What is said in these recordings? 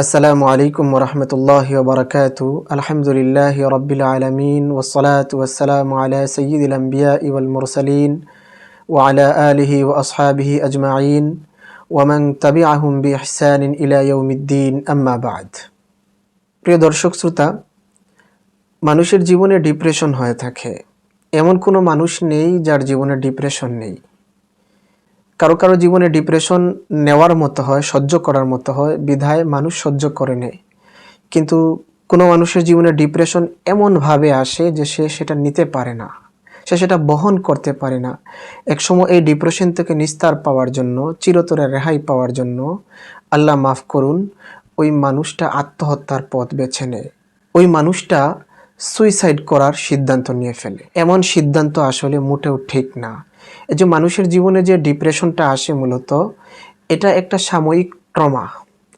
আসসালামু আলাইকুম ওরহমতুল্লাহি ওবরাকাতু আলহামদুলিল্লাহি রাব্বিল আলামিন ওয়াসসালাতু ওয়াসসালামু আলা সাইয়্যিদিল আমবিয়াই ওয়াল মুরসালিন ওয়া আলা আলিহি ওয়া আসহাবিহি আজমাইন ওয়া মান তাবিআহুম বিইহসানিন ইলা ইয়াউমিদ্দিন আম্মা বা'দ। প্রিয় দর্শক শ্রোতা, মানুষের জীবনে ডিপ্রেশন হয়ে থাকে। এমন কোনো মানুষ নেই যার জীবনে ডিপ্রেশন নেই। কারো কারো জীবনে ডিপ্রেশন নেওয়ার মতো হয়, সহ্য করার মতো হয়, বিধায় মানুষ সহ্য করে নেয়। কিন্তু কোনো মানুষের জীবনে ডিপ্রেশন এমনভাবে আসে যে সে সেটা নিতে পারে না, সে সেটা বহন করতে পারে না। একসময় এই ডিপ্রেশন থেকে নিস্তার পাওয়ার জন্য, চিরতরে রেহাই পাওয়ার জন্য, আল্লাহ মাফ করুন, ওই মানুষটা আত্মহত্যার পথ বেছে নেয়। ওই মানুষটা সুইসাইড করার সিদ্ধান্ত নিয়ে ফেলে। এমন সিদ্ধান্ত আসলে মোটেও ঠিক না। এই যে মানুষের জীবনে যে ডিপ্রেশনটা আসে, মূলত এটা একটা সাময়িক ট্রমা,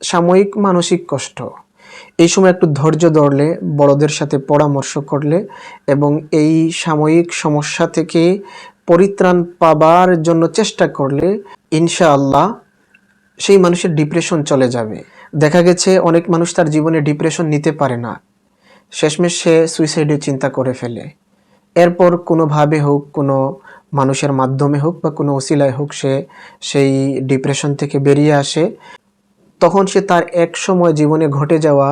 সাময়িক মানসিক কষ্ট। এই সময় একটু ধৈর্য ধরলে, বড়দের সাথে পরামর্শ করলে এবং এই সাময়িক সমস্যা থেকে পরিত্রাণ পাবার জন্য চেষ্টা করলে ইনশাআল্লাহ সেই মানুষের ডিপ্রেশন চলে যাবে। দেখা গেছে অনেক মানুষ তার জীবনে ডিপ্রেশন নিতে পারে না, শেষমেশ সে সুইসাইডের চিন্তা করে ফেলে। এরপর কোনোভাবে হোক, কোনো মানুষের মাধ্যমে হোক বা কোনো ওসিলায় হোক, সে সেই ডিপ্রেশন থেকে বেরিয়ে আসে। তখন সে তার এক সময় জীবনে ঘটে যাওয়া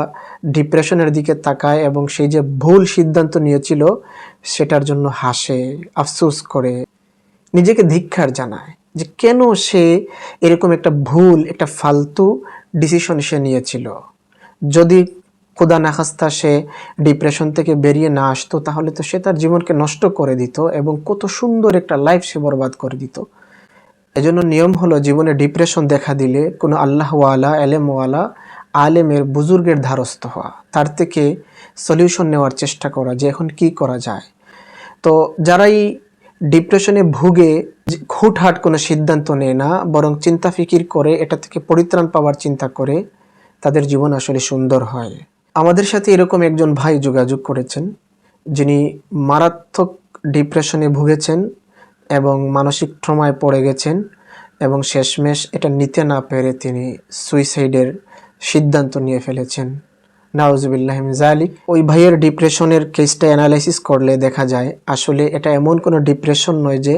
ডিপ্রেশনের দিকে তাকায় এবং সেই যে ভুল সিদ্ধান্ত নিয়েছিল সেটার জন্য হাসে, আফসোস করে, নিজেকে ধিক্কার জানায় যে কেন সে এরকম একটা ভুল, একটা ফালতু ডিসিশন সে নিয়েছিল। যদি খোদা নাখাস্তা সে ডিপ্রেশন থেকে বেরিয়ে না আসতো, তাহলে তো সে তার জীবনকে নষ্ট করে দিত এবং কত সুন্দর একটা লাইফ সে বরবাদ করে দিত। এজন্য নিয়ম হলো, জীবনে ডিপ্রেশন দেখা দিলে কোনো আল্লাহওয়ালা, এলেমওয়ালা, আলেমের, বুজুর্গের ধারস্থ হওয়া, তার থেকে সলিউশন নেওয়ার চেষ্টা করা যে এখন কি করা যায়। তো যারাই ডিপ্রেশনে ভুগে হুটহাট কোনো সিদ্ধান্ত নেয় না, বরং চিন্তা ফিকির করে এটা থেকে পরিত্রাণ পাওয়ার চিন্তা করে, তাদের জীবন আসলে সুন্দর হয়। আমাদের সাথে এরকম একজন ভাই যোগাযোগ করেছেন, যিনি মারাত্মক ডিপ্রেশনে ভুগেছেন এবং মানসিক ট্রমায় পড়ে গেছেন এবং শেষমেশ এটা নিতে না পেরে তিনি সুইসাইডের সিদ্ধান্ত নিয়ে ফেলেছেন। নাউজুবিল্লাহি মিন যালিক। ওই ভাইয়ের ডিপ্রেশনের কেসটা অ্যানালাইসিস করলে দেখা যায় আসলে এটা এমন কোনো ডিপ্রেশন নয় যে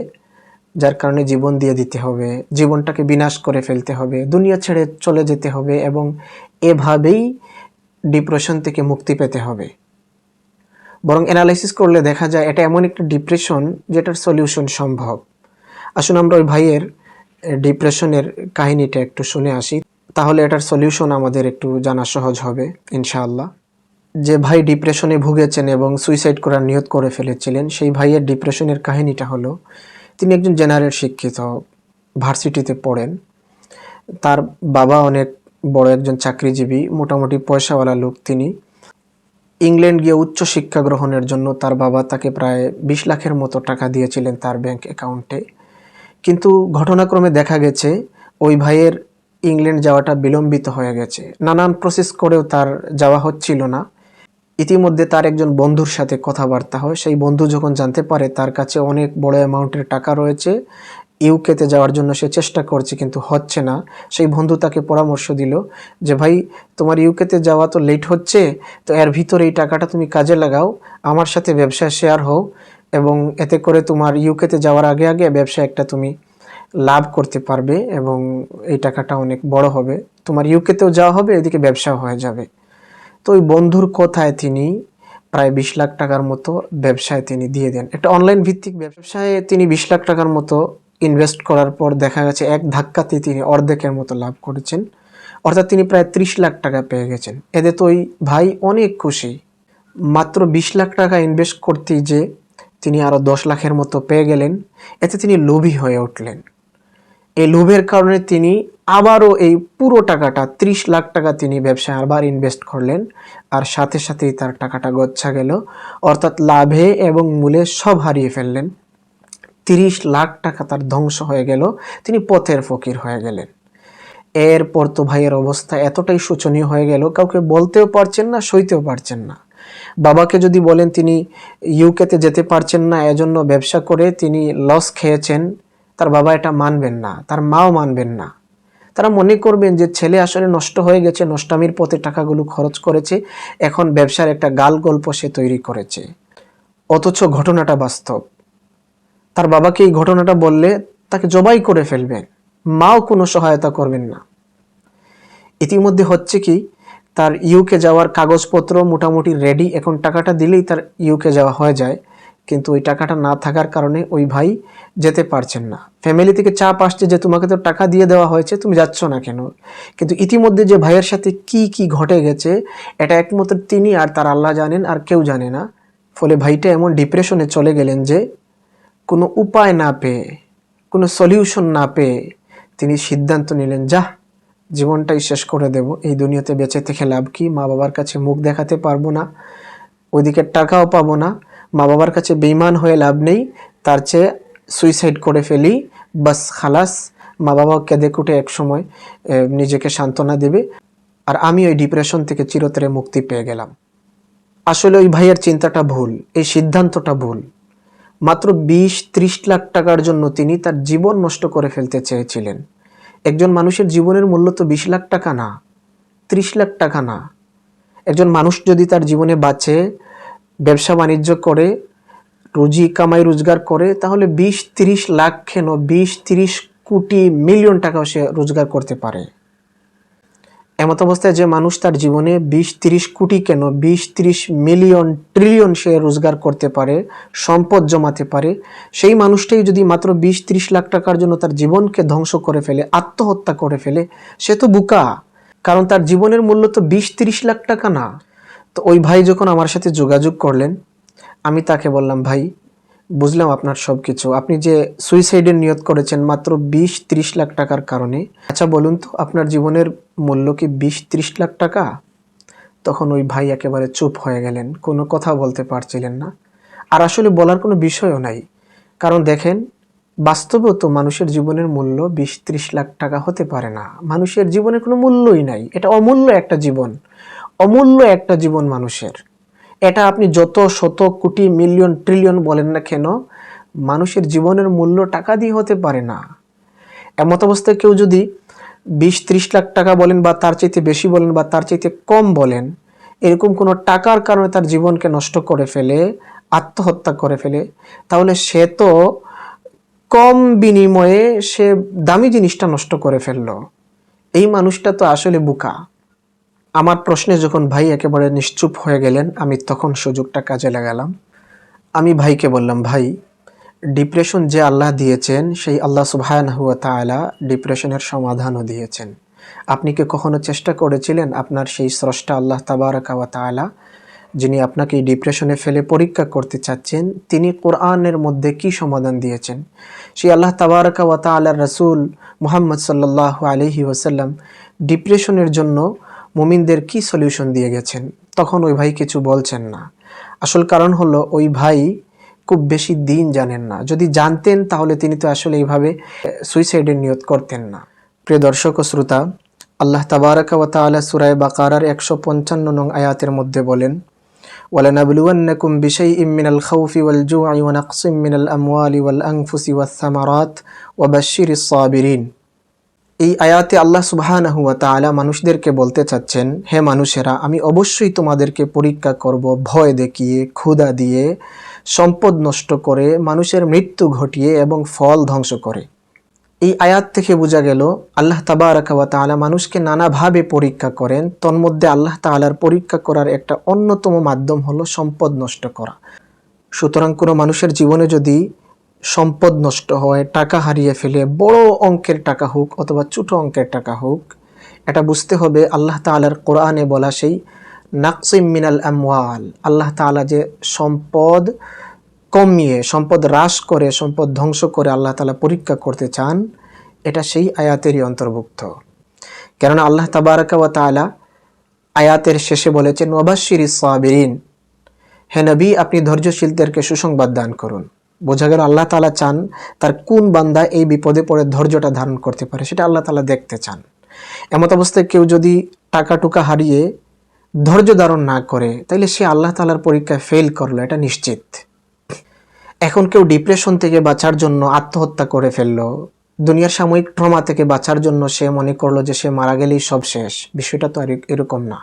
যার কারণে জীবন দিয়ে দিতে হবে, জীবনটাকে বিনাশ করে ফেলতে হবে, দুনিয়া ছেড়ে চলে যেতে হবে এবং এভাবেই ডিপ্রেশন থেকে মুক্তি পেতে হবে। বরং অ্যানালাইসিস করলে দেখা যায় এটা এমন একটা ডিপ্রেশন যেটার সলিউশন সম্ভব। আসুন আমরা ওই ভাইয়ের ডিপ্রেশনের কাহিনীটা একটু শুনে আসি, তাহলে এটার সলিউশন আমাদের একটু জানা সহজ হবে ইনশাআল্লাহ। যে ভাই ডিপ্রেশনে ভুগেছেন এবং সুইসাইড করার নিয়ত করে ফেলেছিলেন, সেই ভাইয়ের ডিপ্রেশনের কাহিনীটা হলো, তিনি একজন জেনারেল শিক্ষিত, ভার্সিটিতে পড়েন। তার বাবা অনেক বড় একজন চাকরিজীবী, মোটামুটি পয়সাওয়ালা লোক। তিনি ইংল্যান্ড গিয়ে উচ্চ শিক্ষা গ্রহণের জন্য তার বাবা তাকে প্রায় 20 লাখের মতো টাকা দিয়েছিলেন তার ব্যাংক অ্যাকাউন্টে। কিন্তু ঘটনাক্রমে দেখা গেছে ওই ভাইয়ের ইংল্যান্ড যাওয়াটা বিলম্বিত হয়ে গেছে। নানান প্রসেস করেও তার যাওয়া হচ্ছিল না। ইতিমধ্যে তার একজন বন্ধুর সাথে কথাবার্তা হয়। সেই বন্ধু যখন জানতে পারে তার কাছে অনেক বড় অ্যামাউন্টের টাকা রয়েছে, ইউকেতে যাওয়ার জন্য সে চেষ্টা করছে কিন্তু হচ্ছে না, সেই বন্ধু তাকে পরামর্শ দিল যে ভাই, তোমার ইউকেতে যাওয়া তো লেট হচ্ছে, তো এর ভিতরে এই টাকাটা তুমি কাজে লাগাও, আমার সাথে ব্যবসায় শেয়ার হও এবং এতে করে তোমার ইউকেতে যাওয়ার আগে আগে ব্যবসা একটা তুমি লাভ করতে পারবে এবং এই টাকাটা অনেক বড় হবে, তোমার ইউকেতেও যাওয়া হবে, এদিকে ব্যবসাও হয়ে যাবে। তো ওই বন্ধুর কথায় তিনি প্রায় 20 লাখ টাকার মতো ব্যবসায় তিনি দিয়ে দেন। একটা অনলাইন ভিত্তিক ব্যবসায় তিনি 20 লাখ টাকার মতো ইনভেস্ট করার পর দেখা গেছে এক ধাক্কাতে তিনি অর্ধেকের মতো লাভ করেছেন। অর্থাৎ তিনি প্রায় 30 লাখ টাকা পেয়ে গেছেন। এতে তো ওই ভাই অনেক খুশি। মাত্র 20 লাখ টাকা ইনভেস্ট করতেই যে তিনি আরও 10 লাখের মতো পেয়ে গেলেন, এতে তিনি লোভী হয়ে উঠলেন। এই লোভের কারণে তিনি আবারও এই পুরো টাকাটা 30 লাখ টাকা তিনি ব্যবসায় আবার ইনভেস্ট করলেন, আর সাথে সাথেই তার টাকাটা গচ্ছা গেল। অর্থাৎ লাভে এবং মূলে সব হারিয়ে ফেললেন। 30 লাখ টাকা তার ধ্বংস হয়ে গেল, তিনি পথের ফকির হয়ে গেলেন। এরপর তো ভাইয়ের অবস্থা এতটাই শোচনীয় হয়ে গেল, কাউকে বলতেও পারছেন না, সইতেও পারছেন না। বাবাকে যদি বলেন তিনি ইউকেতে যেতে পারছেন না, এজন্য ব্যবসা করে তিনি লস খেয়েছেন, তার বাবা এটা মানবেন না, তার মাও মানবেন না। তারা মনে করবেন যে ছেলে আসলে নষ্ট হয়ে গেছে, নষ্টামির পথে টাকাগুলো খরচ করেছে, এখন ব্যবসার একটা গাল গল্প সে তৈরি করেছে। অথচ ঘটনাটা বাস্তব। তার বাবাকে এই ঘটনাটা বললে তাকে জবাই করে ফেলবেন, মাও কোনো সহায়তা করবেন না। ইতিমধ্যে হচ্ছে কি, তার ইউকে যাওয়ার কাগজপত্র মোটামুটি রেডি, এখন টাকাটা দিলেই তার ইউকে যাওয়া হয়ে যায়। কিন্তু ওই টাকাটা না থাকার কারণে ওই ভাই যেতে পারছেন না। ফ্যামিলি থেকে চাপ আসছে যে তোমাকে তো টাকা দিয়ে দেওয়া হয়েছে, তুমি যাচ্ছ না কেন? কিন্তু ইতিমধ্যে যে ভাইয়ের সাথে কি কি ঘটে গেছে এটা একমাত্র তিনি আর তার আল্লাহ জানেন, আর কেউ জানে না। ফলে ভাইটা এমন ডিপ্রেশনে চলে গেলেন যে কোনো উপায় না পেয়ে, কোনো সলিউশন না পেয়ে তিনি সিদ্ধান্ত নিলেন, যা জীবনটাই শেষ করে দেব, এই দুনিয়াতে বেঁচে থেকে লাভ কি, মা বাবার কাছে মুখ দেখাতে পারবো না, ওইদিকে টাকাও পাবো না, মা বাবার কাছে বেঈমান হয়ে লাভ নেই, তার চেয়ে সুইসাইড করে ফেলি, বাস খালাস, মা বাবা কেঁদে কুটে এক সময় নিজেকে সান্ত্বনা দেবে, আর আমি ওই ডিপ্রেশন থেকে চিরতরে মুক্তি পেয়ে গেলাম। আসলে ওই ভাইয়ের চিন্তাটা ভুল, এই সিদ্ধান্তটা ভুল। মাত্র 20-30 লাখ টাকার জন্য তিনি তার জীবন নষ্ট করে ফেলতে চেয়েছিলেন। একজন মানুষের জীবনের মূল্য তো 20 লাখ টাকা না, 30 লাখ টাকা না। একজন মানুষ যদি তার জীবনে বাঁচে, ব্যবসা বাণিজ্য করে, রুজি কামাই রোজগার করে, তাহলে 20-30 লাখ কেন, 20-30 কোটি মিলিয়ন টাকাও সে রোজগার করতে পারে। এমত অবস্থায় যে মানুষ তার জীবনে 20-30 কোটি কেন, 20-30 মিলিয়ন ট্রিলিয়ন সে রোজগার করতে পারে, সম্পদ জমাতে পারে, সেই মানুষটাই যদি মাত্র 20-30 লাখ টাকার জন্য তার জীবনকে ধ্বংস করে ফেলে, আত্মহত্যা করে ফেলে, সে তো বোকা। কারণ তার জীবনের মূল্য তো 20-30 লাখ টাকা না। তো ওই ভাই যখন আমার সাথে যোগাযোগ করলেন, আমি তাকে বললাম, ভাই বুঝলাম আপনার সব কিছু, আপনি যে সুইসাইডের নিয়ত করেছেন মাত্র 20-30 লাখ টাকার কারণে, আচ্ছা বলুন তো আপনার জীবনের মূল্য কি 20-30 লাখ টাকা? তখন ওই ভাই একেবারে চুপ হয়ে গেলেন, কোনো কথা বলতে পারছিলেন না। আর আসলে বলার কোনো বিষয়ও নাই, কারণ দেখেন বাস্তবেও তো মানুষের জীবনের মূল্য 20-30 লাখ টাকা হতে পারে না। মানুষের জীবনের কোনো মূল্যই নাই, এটা অমূল্য একটা জীবন, অমূল্য একটা জীবন মানুষের। এটা আপনি যত শত কোটি মিলিয়ন ট্রিলিয়ন বলেন না কেন, মানুষের জীবনের মূল্য টাকা দিয়ে হতে পারে না। এমত অবস্থায় কেউ যদি 20-30 লাখ টাকা বলেন, বা তার চাইতে বেশি বলেন, বা তার চাইতে কম বলেন, এরকম কোনো টাকার কারণে তার জীবনকে নষ্ট করে ফেলে, আত্মহত্যা করে ফেলে, তাহলে সে তো কম বিনিময়ে সে দামি জিনিসটা নষ্ট করে ফেললো। এই মানুষটা তো আসলে বোকা। আমার প্রশ্নে যখন ভাই একেবারে নিশ্চুপ হয়ে গেলেন, আমি তখন সুযোগটা কাজে লাগালাম। আমি ভাইকে বললাম, ভাই ডিপ্রেশন যে আল্লাহ দিয়েছেন, সেই আল্লাহ সুবহানাহু ওয়া তাআলা ডিপ্রেশনের সমাধানও দিয়েছেন। আপনি কি কখনো চেষ্টা করেছিলেন আপনার সেই স্রষ্টা আল্লাহ তাবারাকা ওয়া তাআলা, যিনি আপনাকে এই ডিপ্রেশনে ফেলে পরীক্ষা করতে চাচ্ছেন, তিনি কোরআনের মধ্যে কি সমাধান দিয়েছেন? সেই আল্লাহ তাবারাকা ওয়া তাআলার রাসূল মুহাম্মদ সাল্লাল্লাহু আলাইহি ওয়াসাল্লাম ডিপ্রেশনের জন্য মুমিনদের কি সলিউশন দিয়ে গেছেন? তখন ওই ভাই কিছু বলছেন না। আসল কারণ হলো ওই ভাই খুব বেশি দিন জানেন না। যদি জানতেন তাহলে তিনি তো আসলে এইভাবে সুইসাইডের নিয়ত করতেন না। প্রিয় দর্শক ও শ্রোতা, আল্লাহ তাবারাকা ওয়া তাআলা সূরা বাকারার 155 নং আয়াতের মধ্যে বলেন, ওয়ালানাবলুওয়ান্নাকুম বিশাইইম মিনাল খাউফি ওয়াল জু'i ওয়া নাকসিম মিনাল আমওয়ালি ওয়াল আনফুসি ওয়াস সামারাত ওয়া বাশশিরিস সাবিরিন। এই আয়াতে আল্লাহ সুবহানাহু ওয়া তাআলা মানুষদেরকে বলতে চাচ্ছেন, হে মানুষেরা, আমি অবশ্যই তোমাদেরকে পরীক্ষা করব, ভয় দেখিয়ে, ক্ষুধা দিয়ে, সম্পদ নষ্ট করে, মানুষের মৃত্যু ঘটিয়ে এবং ফল ধ্বংস করে। এই আয়াত থেকে বোঝা গেল আল্লাহ তাবারাকা ওয়া তাআলা মানুষকে নানাভাবে পরীক্ষা করেন। তন্মধ্যে আল্লাহ তাআলার পরীক্ষা করার একটা অন্যতম মাধ্যম হলো সম্পদ নষ্ট করা। সুতরাং কোনো মানুষের জীবনে যদি সম্পদ নষ্ট হয়, টাকা হারিয়ে ফেলে, বড় অঙ্কের টাকা হোক অথবা ছোট অঙ্কের টাকা হোক, এটা বুঝতে হবে আল্লাহ তাআলার কোরআনে বলা সেই নাকসিম মিনাল আমওয়াল, আল্লাহ তাআলা যে সম্পদ কমিয়ে, সম্পদ হ্রাস করে, সম্পদ ধ্বংস করে আল্লাহ তাআলা পরীক্ষা করতে চান, এটা সেই আয়াতেরই অন্তর্ভুক্ত। কেননা আল্লাহ তাবারাকা ওয়া তাআলা আয়াতের শেষে বলেছেন, ওয়াবাশশিরিস সাবিরিন, হে নবী আপনি ধৈর্যশীলদেরকে সুসংবাদ দান করুন। বোঝা গেল আল্লাহ তাআলা চান তার কোন বান্দা এই বিপদে পড়ে ধৈর্যটা ধারণ করতে পারে, সেটা আল্লাহ তাআলা দেখতে চান। এমত অবস্থায় কেউ যদি টাকা টুকা হারিয়ে ধৈর্য ধারণ না করে, তাইলে সে আল্লাহ তাআলার পরীক্ষায় ফেল করলো, এটা নিশ্চিত। এখন কেউ ডিপ্রেশন থেকে বাঁচার জন্য আত্মহত্যা করে ফেললো, দুনিয়ার সাময়িক ট্রমা থেকে বাঁচার জন্য সে মনে করলো যে সে মারা গেলেই সব শেষ। বিষয়টা তো আর এরকম না।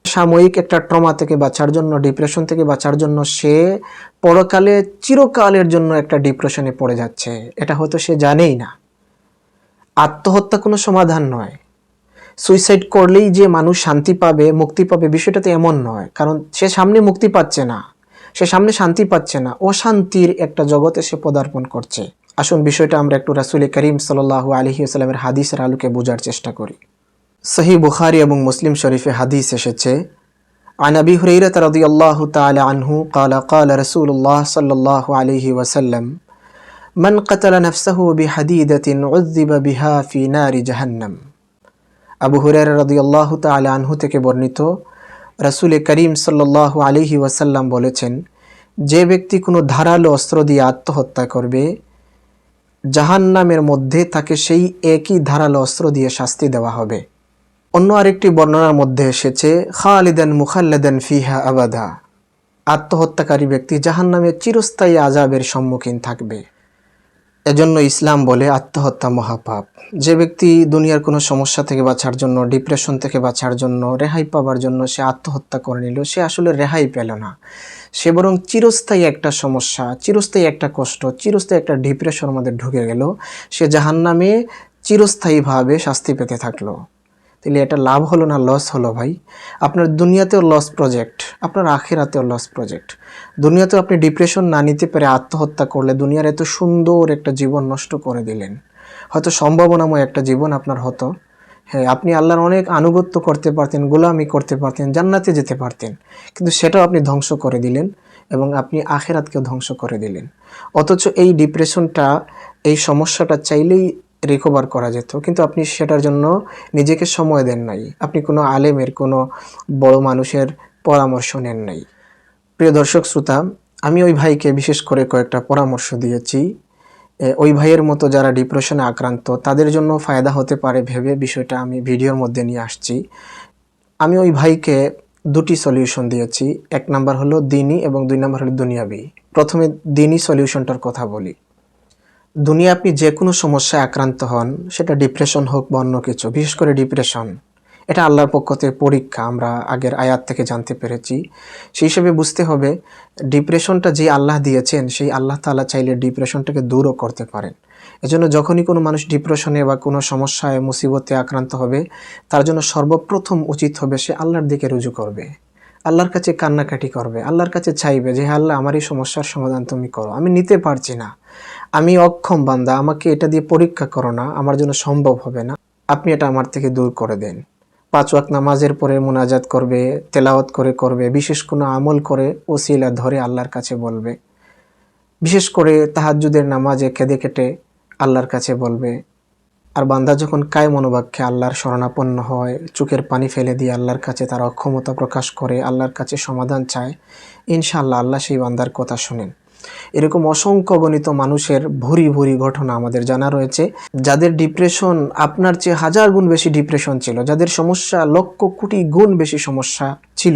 সাময়িক একটা ট্রমা থেকে বাঁচার জন্য, ডিপ্রেশন থেকে বাঁচার জন্য সে পরকালে চিরকালের জন্য একটা ডিপ্রেশনে পড়ে যাচ্ছে। এটা হয়তো সে জানেই না। আত্মহত্যা কোনো সমাধান নয়। সুইসাইড করলেই যে মানুষ শান্তি পাবে, মুক্তি পাবে, বিষয়টা তো এমন নয়। কারণ সে সামনে মুক্তি পাচ্ছে না, সে সামনে শান্তি পাচ্ছে না, অশান্তির একটা জগতে সে পদার্পণ করছে। আসুন বিষয়টা আমরা একটু রাসূল করিম সাল্লাল্লাহু আলাইহি ওয়াসাল্লামের হাদিসের আলোকে বোঝার চেষ্টা করি। সহিহ বুখারী এবং মুসলিম শরীফে হাদিস এসেছে, عن أبي هريرة رضي الله تعالى عنه قال قال رسول الله صلى الله عليه وسلم من قتل نفسه بحديدة عذب بها في نار جهنم। আবু হুরায়রা রাদিয়াল্লাহু তাআলা আনহু থেকে বর্ণিত, রাসূল করিম সাল্লাল্লাহু আলাইহি ওয়াসাল্লাম বলেছেন, যে ব্যক্তি কোনো ধারালো অস্ত্র দিয়ে আত্মহত্যা করবে, জাহান্নামের মধ্যে তাকে সেই একই ধারালো অস্ত্র দিয়ে শাস্তি দেওয়া হবে। অন্য আরেকটি বর্ণনার মধ্যে এসেছে, খালিদান মুখাল্লাদান ফিহা আবাদা, আত্মহত্যাকারী ব্যক্তি জাহান্নামের চিরস্থায়ী আযাবের সম্মুখীন থাকবে। এজন্য ইসলাম বলে আত্মহত্যা মহাপাপ। যে ব্যক্তি দুনিয়ার কোনো সমস্যা থেকে বাঁচার জন্য, ডিপ্রেশন থেকে বাঁচার জন্য, রেহাই পাবার জন্য সে আত্মহত্যা করে নিল, সে আসলে রেহাই পেল না, সে বরং চিরস্থায়ী একটা সমস্যা, চিরস্থায়ী একটা কষ্ট, চিরস্থায়ী একটা ডিপ্রেশনের মধ্যে ঢুকে গেল। সে জাহান্নামে চিরস্থায়ীভাবে শাস্তি পেতে থাকলো। তাহলে এটা লাভ হলো না লস হলো ভাই? আপনার দুনিয়াতেও লস প্রজেক্ট, আপনার আখিরাতেও লস প্রজেক্ট। দুনিয়াতেও আপনি ডিপ্রেশন না নিতে পেরে আত্মহত্যা করলে দুনিয়ার এত সুন্দর একটা জীবন নষ্ট করে দিলেন। হয়তো সম্ভাবনাময় একটা জীবন আপনার হতো। হ্যাঁ, আপনি আল্লাহর অনেক আনুগত্য করতে পারতেন, গোলামি করতে পারতেন, জান্নাতে যেতে পারতেন, কিন্তু সেটাও আপনি ধ্বংস করে দিলেন এবং আপনি আখিরাতকেও ধ্বংস করে দিলেন। অথচ এই ডিপ্রেশনটা, এই সমস্যাটা চাইলেই রিকভার করা যেত, কিন্তু আপনি সেটার জন্য নিজেকে সময় দেন নাই, আপনি কোনো আলেমের, কোনো বড় মানুষের পরামর্শ নেন নাই। প্রিয় দর্শক শ্রোতা, আমি ওই ভাইকে বিশেষ করে কয়েকটা পরামর্শ দিয়েছি। ওই ভাইয়ের মতো যারা ডিপ্রেশনে আক্রান্ত তাদের জন্য ফায়দা হতে পারে ভেবে বিষয়টা আমি ভিডিওর মধ্যে নিয়ে আসছি। আমি ওই ভাইকে দুটি সলিউশন দিয়েছি। এক নাম্বার হলো দিনী এবং দুই নাম্বার হলো দুনিয়াবি। প্রথমে দিনী সলিউশনটার কথা বলি। দুনিয়া আপনি যে কোনো সমস্যায় আক্রান্ত হন, সেটা ডিপ্রেশন হোক বা অন্য কিছু, বিশেষ করে ডিপ্রেশন, এটা আল্লাহর পক্ষ থেকে পরীক্ষা, আমরা আগের আয়াত থেকে জানতে পেরেছি। সেই হিসেবে বুঝতে হবে ডিপ্রেশনটা যে আল্লাহ দিয়েছেন, সেই আল্লাহ তাআলা চাইলে ডিপ্রেশনটাকে দূরও করতে পারেন। এজন্য যখনই কোনো মানুষ ডিপ্রেশনে বা কোনো সমস্যায়, মুসিবতে আক্রান্ত হবে, তার জন্য সর্বপ্রথম উচিত হবে সে আল্লাহর দিকে রুজু করবে, আল্লাহর কাছে কান্নাকাটি করবে, আল্লাহর কাছে চাইবে যে হে আল্লাহ, আমার এই সমস্যার সমাধান তুমি করো, আমি নিতে পারছি না, আমি অক্ষম বান্দা, আমাকে এটা দিয়ে পরীক্ষা করো না, আমার জন্য সম্ভব হবে না, আপনি এটা আমার থেকে দূর করে দেন। 5 ওয়াক্ত নামাজের পরে মুনাজাত করবে, তেলাওয়াত করবে, বিশেষ কোনো আমল করে ওসিলা ধরে আল্লাহর কাছে বলবে, বিশেষ করে তাহাজ্জুদের নামাজে কেঁদে কেটে আল্লাহর কাছে বলবে। আর বান্দা যখন কায় মনোবাক্যে আল্লাহর শরণাপন্ন হয়, চোখের পানি ফেলে দিয়ে আল্লাহর কাছে তার অক্ষমতা প্রকাশ করে আল্লাহর কাছে সমাধান চায়, ইনশাআল্লাহ আল্লাহ সেই বান্দার কথা শুনেন। এরকম অসংখ্য গণিত মানুষের ভুরি ভুরি ঘটনা আমাদের জানা রয়েছে, যাদের ডিপ্রেশন আপনার চেয়ে 1000 গুণ বেশি ডিপ্রেশন ছিল, যাদের সমস্যা লক্ষ কোটি গুণ বেশি সমস্যা ছিল,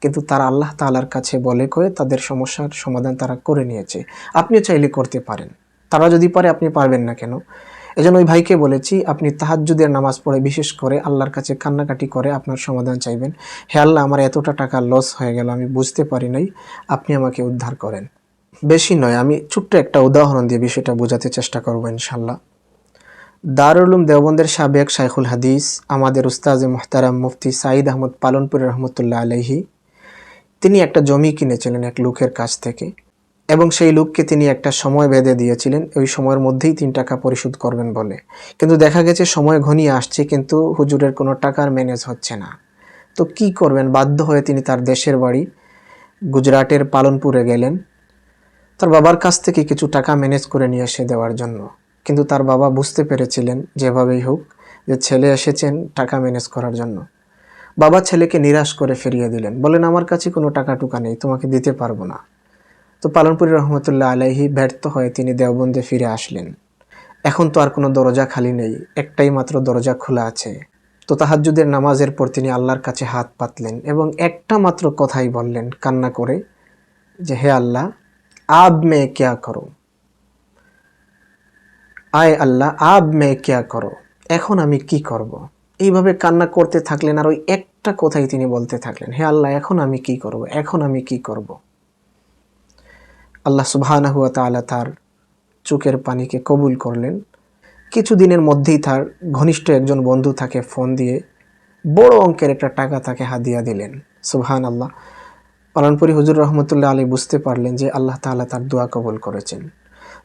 কিন্তু তারা আল্লাহ তাআলার কাছে বলে কয়ে তাদের সমস্যার সমাধান তারা করে নিয়েছে। আপনিও চাইলে করতে পারেন। তারা যদি পারে, আপনি পারবেন না কেন? এজন্য ওই ভাইকে বলেছি, আপনি তাহাজ্জুদের নামাজ পড়ে বিশেষ করে আল্লাহর কাছে কান্নাকাটি করে আপনার সমাধান চাইবেন। হে আল্লাহ, আমার এতটা টাকা লস হয়ে গেল, আমি বুঝতে পারি নাই, আপনি আমাকে উদ্ধার করেন। বেশি নয়, আমি ছোট্ট একটা উদাহরণ দিয়ে বিষয়টা বোঝাতে চেষ্টা করব ইনশাল্লাহ। দারুল উলুম দেওবন্দের সাবেক শাইখুল হাদিস, আমাদের উস্তাজে মুহতারাম মুফতি সাঈদ আহমদ পালনপুরি রহমতুল্লাহ আলাইহি, তিনি একটা জমি কিনেছিলেন এক লোকের কাছ থেকে, এবং সেই লোককে তিনি একটা সময় বেঁধে দিয়েছিলেন, ওই সময়ের মধ্যেই 3 টাকা পরিশোধ করবেন বলে। কিন্তু দেখা গেছে সময় ঘনিয়ে আসছে, কিন্তু হুজুরের কোনো টাকার ম্যানেজ হচ্ছে না। তো কি করবেন? বাধ্য হয়ে তিনি তার দেশের বাড়ি গুজরাটের পালনপুরে গেলেন, তার বাবার কাছ থেকে কিছু টাকা ম্যানেজ করে নিয়ে এসে দেওয়ার জন্য। কিন্তু তার বাবা বুঝতে পেরেছিলেন যেভাবেই হোক যে ছেলে এসেছেন টাকা ম্যানেজ করার জন্য। বাবা ছেলেকে নিরাশ করে ফিরিয়ে দিলেন, বলেন আমার কাছে কোনো টাকা টুকা নেই, তোমাকে দিতে পারবো না। তো পালনপুরি রহমতুল্লাহ আলাইহি ব্যর্থ হয়ে তিনি দেওবন্দে ফিরে আসলেন। এখন তো আর কোনো দরজা খালি নেই, একটাই মাত্র দরজা খোলা আছে। তো তাহাজ্জুদের নামাজের পর তিনি আল্লাহর কাছে হাত পাতলেন এবং একটা মাত্র কথাই বললেন কান্না করে, যে হে আল্লাহ, আব মে ক্যা করুঁ, আয় আল্লাহ আব মে ক্যা করো, এখন আমি কি করব। এইভাবে কান্না করতে থাকলেন আর ওই একটা কথাই তিনি বলতে থাকলেন, হে আল্লাহ এখন আমি কি করব, এখন আমি কি করব। আল্লাহ সুবহানাহু ওয়া তাআলা তার চোখের পানিকে কবুল করলেন। কিছুদিনের মধ্যেই তার ঘনিষ্ঠ একজন বন্ধু তাকে ফোন দিয়ে বড় অঙ্কের একটা টাকা তাকে হাদিয়া দিলেন। সুবহানাল্লাহ। পালনপুরি হুজুর রহমতুল্লাহ আলাইহি বুঝতে পারলেন যে আল্লাহ তাআলা তার দোয়া কবুল করেছেন।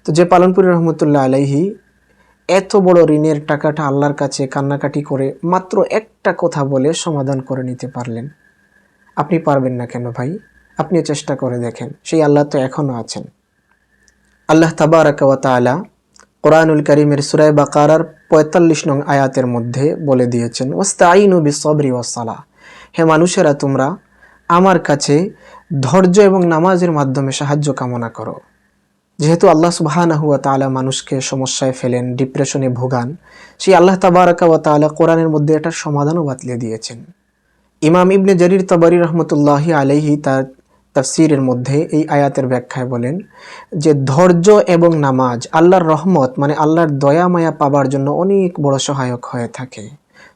তো যে পালনপুরি রহমতুল্লাহ আলাইহি এত বড় ঋণের টাকাটা আল্লাহর কাছে কান্নাকাটি করে মাত্র একটা কথা বলে সমাধান করে নিতে পারলেন। আপনি পারবেন না কেন ভাই? আপনিও চেষ্টা করে দেখেন, সেই আল্লাহ তো এখনও আছেন। আল্লাহ তাবারাকা ওয়া তাআলা কোরআনুল কারীমের সূরা বাকারার ৪৫ নং আয়াতের মধ্যে বলে দিয়েছেন, ওয়াস্তাঈনু বিস-সাবরি ওয়াস-সালাহ, হে মানুষেরা তোমরা আমার কাছে ধৈর্য এবং নামাজের মাধ্যমে সাহায্য কামনা করো। যেহেতু আল্লাহ সুবহানাহু ওয়া তাআলা মানুষকে সমস্যায় ফেলেন, ডিপ্রেশনে ভোগান, সেই আল্লাহ তাবারাকা ওয়া তাআলা কোরআনের মধ্যে এটার সমাধানও বাতলে দিয়েছেন। ইমাম ইবনে জারির তাবারি রহমতুল্লাহি আলাইহি তার তাফসীরের মধ্যে এই আয়াতের ব্যাখ্যায় বলেন যে ধৈর্য এবং নামাজ আল্লাহর রহমত মানে আল্লাহর দয়া মায়া পাবার জন্য অনেক বড় সহায়ক হয়ে থাকে।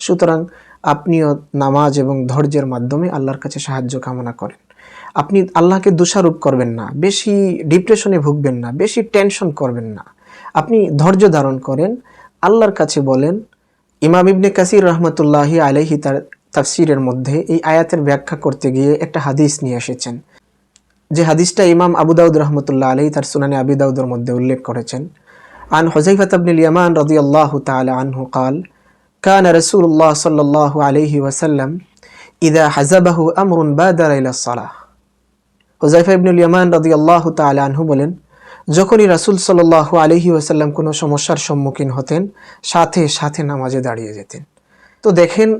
সুতরাং আপনিও নামাজ এবং ধৈর্যের মাধ্যমে আল্লাহর কাছে সাহায্য কামনা করেন। আপনি আল্লাহকে দোষারোপ করবেন না, বেশি ডিপ্রেশনে ভুগবেন না, বেশি টেনশন করবেন না। আপনি ধৈর্য ধারণ করেন, আল্লাহর কাছে বলেন। ইমাম ইবনে কাসির রহমতুল্লাহি আলাইহি তার তাফসীরের মধ্যে এই আয়াতের ব্যাখ্যা করতে গিয়ে একটা হাদিস নিয়ে এসেছেন, যে হাদিসটা ইমাম আবু দাউদ রহমতুল্লাহ আলাইহি তার সুনানে আবি দাউদের মধ্যে উল্লেখ করেছেন। আন হুযায়ফা ইবনুল ইয়ামান রাদিয়াল্লাহু তাআলা আনহু قال كان رسول الله صلى الله عليه وسلم إذا حزبه أمر بادر إلى الصلاة। হুযায়ফা ইবনুল ইয়ামান রাদিয়াল্লাহু তাআলা আনহু বলেন, যখনই রাসূল সাল্লাল্লাহু আলাইহি ওয়াসাল্লাম কোনো সমস্যার সম্মুখীন হতেন সাথে সাথে নামাজে দাঁড়িয়ে যেতেন। তো দেখেন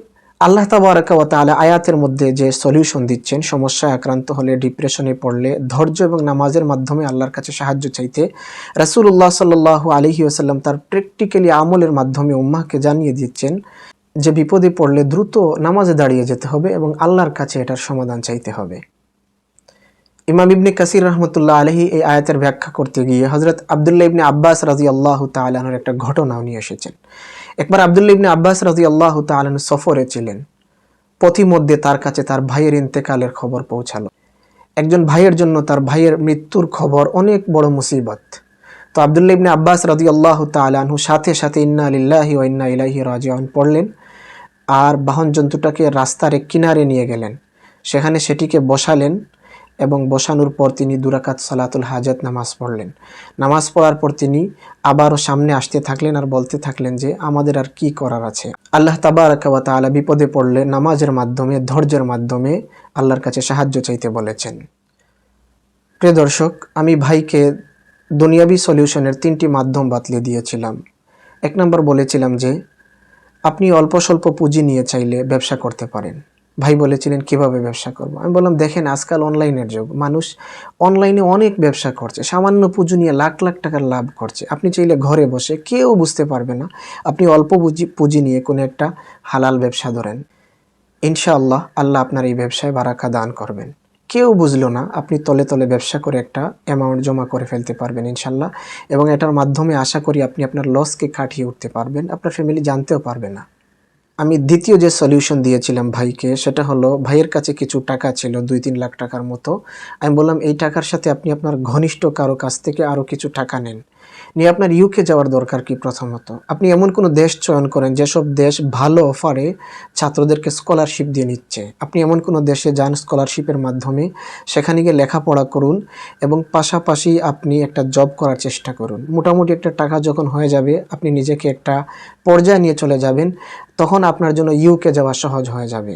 আল্লাহ তাবারাকা ওয়া তাআলা আয়াতের মধ্যে যে সলিউশন দিচ্ছেন, সমস্যায় আক্রান্ত হলে, ডিপ্রেশনে পড়লে ধৈর্য এবং নামাজের মাধ্যমে আল্লাহর কাছে সাহায্য চাইতে রাসূলুল্লাহ সাল্লাল্লাহু আলাইহি ওয়াসাল্লাম তার প্র্যাকটিক্যালি আমলের মাধ্যমে উম্মাহকে জানিয়ে দিচ্ছেন যে বিপদে পড়লে দ্রুত নামাজে দাঁড়িয়ে যেতে হবে এবং আল্লাহর কাছে এটার সমাধান চাইতে হবে। ইমাম ইবনে কাসির রহমতুল্লাহ আলাইহি এই আয়াতের ব্যাখ্যা করতে গিয়ে হযরত আব্দুল্লাহ ইবনে আব্বাস রাদিয়াল্লাহু তাআলা আনহুর একটা ঘটনাও নিয়ে এসেছেন। একবার আব্দুল্লাহ ইবনে আব্বাস রাদিয়াল্লাহু তাআলা আনহু সফরে ছিলেন। পথিমধ্যে তার কাছে তার ভাইয়ের ইন্তেকালের খবর পৌঁছালো। একজন ভাইয়ের জন্য তার ভাইয়ের মৃত্যুর খবর অনেক বড় মুসিবত। তো আব্দুল্লাহ ইবনে আব্বাস রাদিয়াল্লাহু তাআলা আনহু সাথে সাথে ইন্না লিল্লাহি ওয়া ইন্না ইলাইহি রাজিউন পড়লেন আর বাহন জন্তুটাকে রাস্তার এক কিনারে নিয়ে গেলেন। সেখানে সেটিকে বসালেন এবং বসানোর পর তিনি 2 রাকাত সালাতুল হাজাত নামাজ পড়লেন। নামাজ পড়ার পর তিনি আবারও সামনে আসতে থাকলেন আর বলতে থাকলেন যে আমাদের আর কি করার আছে। আল্লাহ তাবারাকা ওয়া তাআলা বিপদে পড়লে নামাজের মাধ্যমে, ধৈর্যের মাধ্যমে আল্লাহর কাছে সাহায্য চাইতে বলেছেন। প্রিয় দর্শক, আমি ভাইকে দুনিয়াবি সলিউশনের 3টি মাধ্যম বাতলে দিয়েছিলাম। 1 নম্বর বলেছিলাম যে আপনি অল্প স্বল্প পুঁজি নিয়ে চাইলে ব্যবসা করতে পারেন। ভাই বলেছিলেন কিভাবে ব্যবসা করব। আমি বললাম দেখেন আজকাল অনলাইনের যুগ, মানুষ অনলাইনে অনেক ব্যবসা করছে, সামান্য পুঁজি নিয়ে লাখ লাখ টাকার লাভ করছে। আপনি চাইলে ঘরে বসে, কেউ বুঝতে পারবে না, আপনি অল্প পুঁজি নিয়ে কোনো একটা হালাল ব্যবসা ধরেন। ইনশাআল্লাহ আল্লাহ আপনার এই ব্যবসায় বারাকা দান করবেন। কেউ বুঝলো না, আপনি তলে তলে ব্যবসা করে একটা অ্যামাউন্ট জমা করে ফেলতে পারবেন ইনশাআল্লাহ, এবং এটার মাধ্যমে আশা করি আপনি আপনার লসকে কাটিয়ে উঠতে পারবেন, আপনার ফ্যামিলি জানতেও পারবে না। আমি দ্বিতীয় যে সলিউশন দিয়েছিলাম ভাইকে, সেটা হলো ভাইয়ের কাছে কিছু টাকা ছিল 2-3 লাখ টাকার মতো। আমি বললাম এই টাকার সাথে আপনি আপনার ঘনিষ্ঠ কারো কাছ থেকে আরও কিছু টাকা নেন, নিয়ে আপনার ইউকে যাওয়ার দরকার কি। প্রথমত আপনি এমন কোনো দেশ চয়ন করেন যেসব দেশ ভালো অফারে ছাত্রদেরকে স্কলারশিপ দিয়ে নিচ্ছে। আপনি এমন কোনো দেশে যান স্কলারশিপের মাধ্যমে, সেখানে গিয়ে লেখাপড়া করুন এবং পাশাপাশি আপনি একটা জব করার চেষ্টা করুন। মোটামুটি একটা টাকা যখন হয়ে যাবে, আপনি নিজেকে একটা পর্যায়ে নিয়ে চলে যাবেন, তখন আপনার জন্য ইউকে যাওয়া সহজ হয়ে যাবে।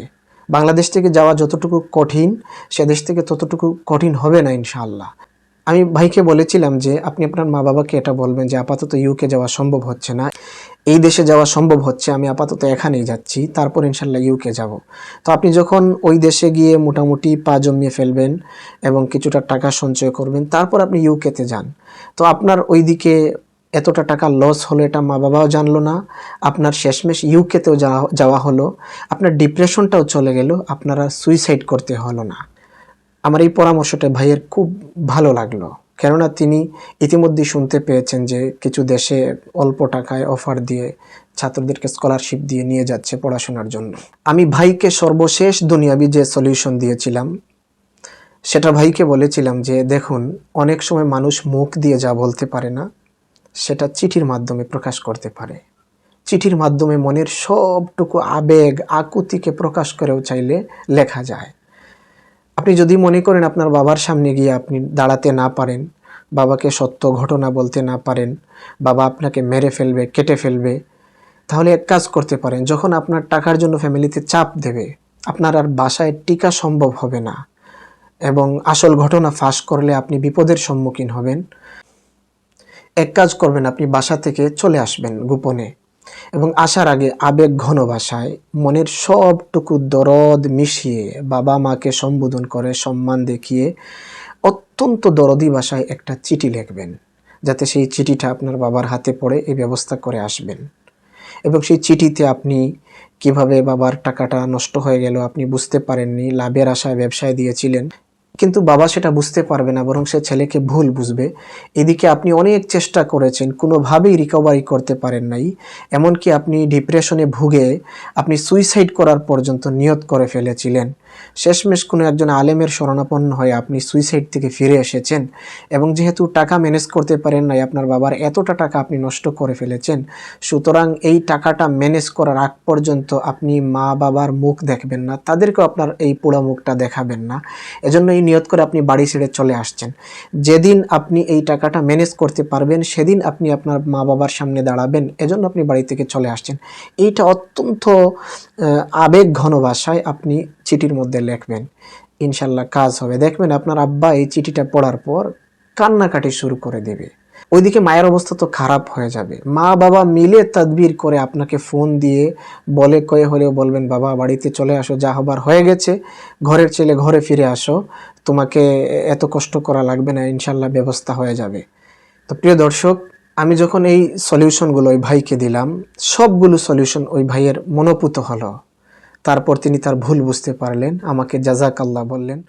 বাংলাদেশ থেকে যাওয়া যতটুকু কঠিন, সে দেশ থেকে ততটুকু কঠিন হবে না ইনশাআল্লাহ। আমি ভাইকে বলেছিলাম যে আপনি আপনার মা বাবাকে এটা বলবেন যে আপাতত ইউকে যাওয়া সম্ভব হচ্ছে না, এই দেশে যাওয়া সম্ভব হচ্ছে, আমি আপাতত এখানেই যাচ্ছি, তারপর ইনশাআল্লাহ ইউকে যাব। তো আপনি যখন ওই দেশে গিয়ে মোটামুটি পা জমিয়ে ফেলবেন এবং কিছুটা টাকা সঞ্চয় করবেন, তারপর আপনি ইউকেতে যান। তো আপনার ওই দিকে এতটা টাকা লস হলো, এটা মা বাবাও জানলো না, আপনার শেষমেশ ইউকেতেও যাওয়া হলো, আপনার ডিপ্রেশনটাও চলে গেল, আপনারা সুইসাইড করতে হলো না। আমার এই পরামর্শটা ভাইয়ের খুব ভালো লাগলো। কেননা তিনি ইতিমধ্যে শুনতে পেয়েছেন যে কিছু দেশে অল্প টাকায় অফার দিয়ে ছাত্রদেরকে স্কলারশিপ দিয়ে নিয়ে যাচ্ছে পড়াশোনার জন্য। আমি ভাইকে সর্বশেষ দুনিয়াবি যে সলিউশন দিয়েছিলাম সেটা ভাইকে বলেছিলাম যে দেখুন, অনেক সময় মানুষ মুখ দিয়ে যা বলতে পারে না সেটা চিঠির মাধ্যমে প্রকাশ করতে পারে। চিঠির মাধ্যমে মনের সবটুকু আবেগ আকুতিকে প্রকাশ করেও চাইলে লেখা যায়। আপনি যদি মনে করেন আপনার বাবার সামনে গিয়ে আপনি দাঁড়াতে না পারেন, বাবাকে সত্য ঘটনা বলতে না পারেন, বাবা আপনাকে মেরে ফেলবে, কেটে ফেলবে, তাহলে এক কাজ করতে পারেন, যখন আপনার টাকার জন্য ফ্যামিলিতে চাপ দেবে, আপনার আর বাসায় টিকা সম্ভব হবে না এবং আসল ঘটনা ফাঁস করলে আপনি বিপদের সম্মুখীন হবেন। এক কাজ করবেন, আপনি বাসা থেকে চলে আসবেন গোপনে এবং আসার আগে আবেগ ঘন ভাষায় মনের সবটুকু দরদ মিশিয়ে বাবা মাকে সম্বোধন করে সম্মান দেখিয়ে অত্যন্ত দরদি ভাষায় একটা চিঠি লিখবেন, যাতে সেই চিঠিটা আপনার বাবার হাতে পড়ে এই ব্যবস্থা করে আসবেন। এবং সেই চিঠিতে আপনি কিভাবে বাবার টাকাটা নষ্ট হয়ে গেল আপনি বুঝতে পারেননি, লাভের আশায় ব্যবসায় দিয়েছিলেন, কিন্তু বাবা সেটা বুঝতে পারবে না, বরং সে ছেলেকে ভুল বুঝবে। এদিকে আপনি অনেক চেষ্টা করেছেন, কোনোভাবেই রিকভারি করতে পারেন নাই, এমনকি আপনি ডিপ্রেশনে ভুগে আপনি সুইসাইড করার পর্যন্ত নিয়ত করে ফেলেছিলেন। শেষমেশ কোনো একজন আলেমের শরণাপন্ন হয়ে আপনি সুইসাইড থেকে ফিরে এসেছেন এবং যেহেতু টাকা ম্যানেজ করতে পারেন নাই, আপনার বাবার এতটা টাকা আপনি নষ্ট করে ফেলেছেন, সুতরাং এই টাকাটা ম্যানেজ করার আগ পর্যন্ত আপনি মা বাবার মুখ দেখবেন না, তাদেরকেও আপনার এই পোড়া মুখটা দেখাবেন না। এজন্য এই নিয়ত করে আপনি বাড়ি ছেড়ে চলে আসছেন। যেদিন আপনি এই টাকাটা ম্যানেজ করতে পারবেন সেদিন আপনি আপনার মা বাবার সামনে দাঁড়াবেন, এজন্য আপনি বাড়ি থেকে চলে আসছেন। এইটা অত্যন্ত আবেগ ঘন ভাষায় আপনি চিঠির মধ্যে লিখবেন, ইনশাল্লাহ কাজ হবে। দেখবেন আপনার আব্বা এই চিঠিটা পড়ার পর কান্নাকাটি শুরু করে দেবে। ওইদিকে মায়ের অবস্থা তো খারাপ হয়ে যাবে। মা বাবা মিলে তাদবির করে আপনাকে ফোন দিয়ে বলে কয়ে হলেও বলবেন, বাবা বাড়িতে চলে আসো, যা হবার হয়ে গেছে, ঘরের ছেলে ঘরে ফিরে আসো, তোমাকে এত কষ্ট করা লাগবে না, ইনশাল্লাহ ব্যবস্থা হয়ে যাবে। তো প্রিয় দর্শক, আমি যখন এই সলিউশনগুলো ওই ভাইকে দিলাম, সবগুলো সলিউশন ওই ভাইয়ের মনোপুত হলো। তারপর তিনি তার ভুল বুঝতে পারলেন, আমাকে জাযাকাল্লাহ বললেন।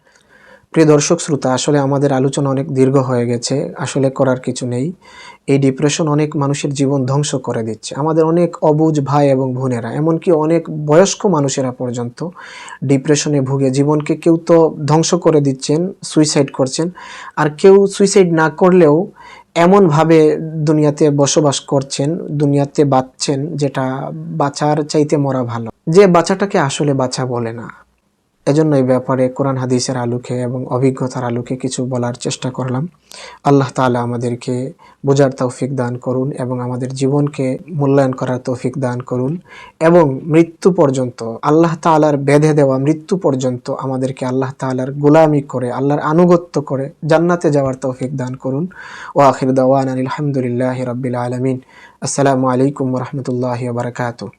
প্রিয় দর্শক শ্রোতা, আসলে আমাদের আলোচনা অনেক দীর্ঘ হয়ে গেছে, আসলে করার কিছু নেই। এই ডিপ্রেশন অনেক মানুষের জীবন ধ্বংস করে দিচ্ছে। আমাদের অনেক অবুঝ ভাই এবং বোনেরা, এমনকি অনেক বয়স্ক মানুষেরা পর্যন্ত ডিপ্রেশনে ভুগে জীবনকে কেউ তো ধ্বংস করে দিচ্ছেন, সুইসাইড করছেন, আর কেউ সুইসাইড না করলেও এমনভাবে দুনিয়াতে বসবাস করছেন, দুনিয়াতে বাঁচছেন যেটা বাঁচার চাইতে মরা ভালো, যে বাঁচাটাকে আসলে বাঁচা বলে না। এজন্য এই ব্যাপারে কোরআন হাদিসের আলোকে এবং অভিজ্ঞতার আলোকে কিছু বলার চেষ্টা করলাম। আল্লাহ তাআলা আমাদেরকে বোঝার তৌফিক দান করুন এবং আমাদের জীবনকে মূল্যায়ন করার তৌফিক দান করুন এবং মৃত্যু পর্যন্ত আল্লাহ তাআলার বেঁধে দেওয়া মৃত্যু পর্যন্ত আমাদেরকে আল্লাহ তাআলার গোলামি করে, আল্লাহর আনুগত্য করে জান্নাতে যাওয়ার তৌফিক দান করুন। ওয়া আখির দাওয়ানা আলহামদুলিল্লাহি রাব্বিল আলামিন। আসসালামু আলাইকুম ওয়া রাহমাতুল্লাহি ওয়া বারাকাতুহু।